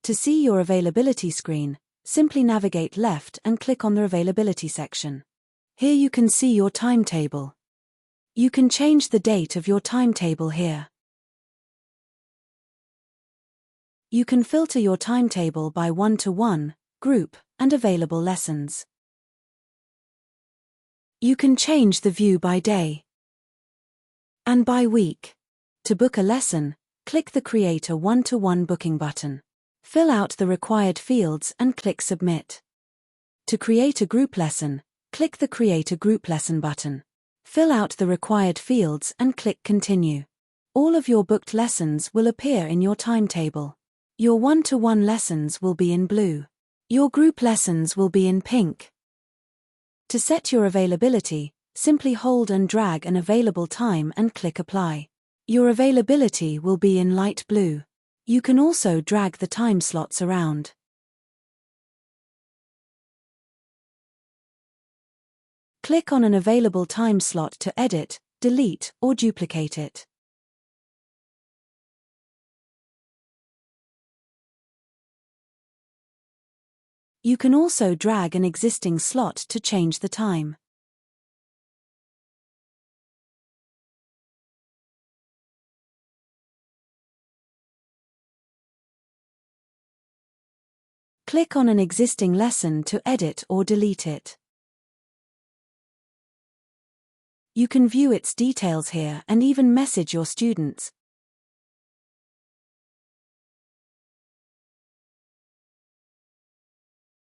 To see your availability screen, simply navigate left and click on the Availability section. Here you can see your timetable. You can change the date of your timetable here. You can filter your timetable by one-to-one, group, and available lessons. You can change the view by day and by week. To book a lesson, click the Create a One-to-One Booking button. Fill out the required fields and click Submit. To create a group lesson, click the Create a Group Lesson button. Fill out the required fields and click Continue. All of your booked lessons will appear in your timetable. Your one-to-one lessons will be in blue. Your group lessons will be in pink. To set your availability, simply hold and drag an available time and click Apply. Your availability will be in light blue. You can also drag the time slots around. Click on an available time slot to edit, delete, or duplicate it. You can also drag an existing slot to change the time. Click on an existing lesson to edit or delete it. You can view its details here and even message your students,